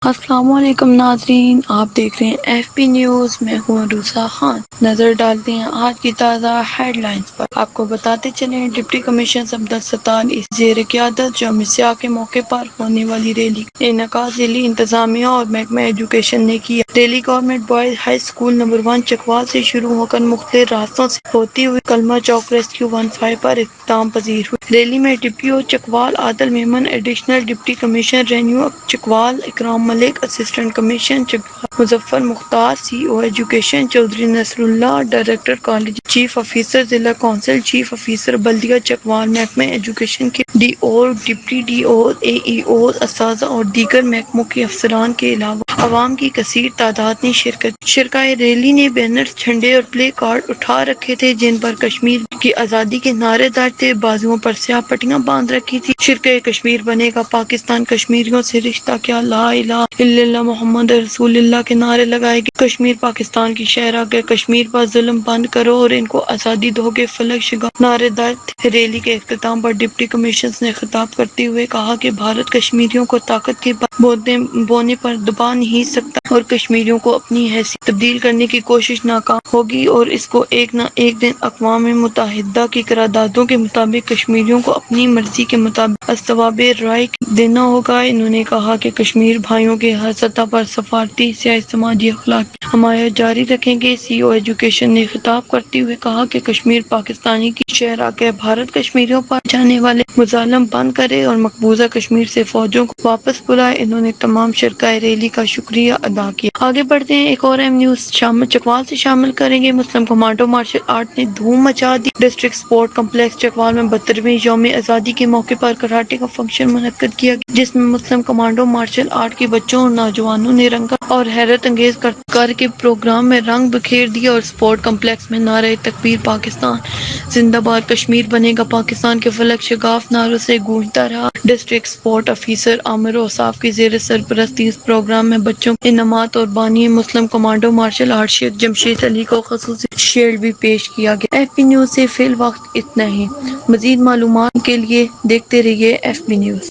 السلام علیکم ناظرین، آپ دیکھ رہے ہیں ایف پی نیوز۔ میں ہوں عروسہ خان۔ نظر ڈالتے ہیں آج کی تازہ ہیڈ لائنز پر۔ آپ کو بتاتے چلیں، ڈپٹی کمشنر عبدالستار اس زیر قیادت یوم سیاہ کے موقع پر ہونے والی ریلی کا انعقاد ضلعی انتظامیہ اور محکمہ ایجوکیشن نے کیا۔ Rally government boys high school number 1 Chakwal سے شروع ہو کر مختلف راستوں سے ہوتی ہوئی کلمہ چوک ریسکیو 15 پر اختتام پذیر ہوئی۔ ریلی میں D P O Chakwal Adil Memon, additional deputy commissioner revenue Chakwal Ikram Malik, assistant commissioner Chakwal Muzaffar Mukhtar, C O education Chaudhry Nasrullah, director college, chief officer ضلع کونسل، چیف آفیسر بلدیہ چکوال، محکمہ ایجوکیشن کے D O, deputy D O, A E Os, اساتذہ اور دیگر محکموں کے افسران کے علاوہ عوام کی کثیر تعداد نے شرکت کی۔ شرکائے ریلی نے بینرز، جھنڈے اور پلے کارڈ اٹھا رکھے تھے جن پر کشمیر کی آزادی کے نعرے درج تھے۔ بازوؤں پر سیاہ پٹیاں باندھ رکھی تھیں۔ شرکائے کشمیر بنے گا پاکستان، کشمیریوں سے رشتہ کیا، لا الہ الا اللہ محمد رسول اللہ کے نعرے لگائے گئے۔ کشمیر پاکستان کی شہرا کے کشمیر پر ظلم بند کرو اور ان کو آزادی دو گے، فلک شگاف نعرے درج تھے۔ ریلی کے اختتام پر ڈپٹی کمشنر نے خطاب کرتے ہوئے کہا کہ بھارت کشمیریوں کو طاقت کے بونے پر دبا نہیں سکتا اور کشمیریوں کو اپنی حیثیت تبدیل کرنے کی کوشش ناکام ہوگی اور اس کو ایک نہ ایک دن اقوام متحدہ کی قراردادوں کے مطابق کشمیریوں کو اپنی مرضی کے مطابق استواب رائے دینا ہوگا۔ انہوں نے کہا کہ کشمیر بھائیوں کے ہر سطح پر سفارتی، سیاسی، سماجی، اخلاقی حمایت جاری رکھیں گے۔ سی او ایجوکیشن نے خطاب کرتے ہوئے کہا کہ کشمیر پاکستانی کی شہراء ہے، بھارت کشمیریوں پر جانے والے مظالم بند کرے اور مقبوضہ کشمیر سے فوجوں کو واپس بلائے۔ انہوں نے تمام شرکائے ریلی کا شکریہ ادا کیا۔ آگے بڑھتے ہیں، ایک اور اہم نیوز چکوال سے شامل کریں گے۔ مسلم کمانڈو مارشل آرٹ نے دھوم مچا دی۔ ڈسٹرکٹ اسپورٹ کمپلیکس چکوال میں 72ویں یوم آزادی کے موقع پر کراٹے کا فنکشن منعقد کیا گیا جس میں مسلم کمانڈو مارشل آرٹ کے بچوں اور نوجوانوں نے رنگا اور حیرت انگیز کر کے پروگرام میں رنگ بکھیر دیا اور اسپورٹ کمپلیکس میں نعرہ تکبیر، پاکستان زندہ باد، کشمیر بنے گا پاکستان کے فلک شگاف نعروں سے گونجتا رہا۔ ڈسٹرکٹ اسپورٹ آفیسر عامر اوصاف کی زیر سرپرستی اس پروگرام میں بچوں کو انعامات اور بانی مسلم کمانڈو مارشل آرٹ شیخ جمشید علی کو خصوصی شیلڈ بھی پیش کیا گیا۔ ایف پی نیوز سے فی الوقت اتنا ہی۔ مزید معلومات کے لیے دیکھتے رہیے ایف پی نیوز۔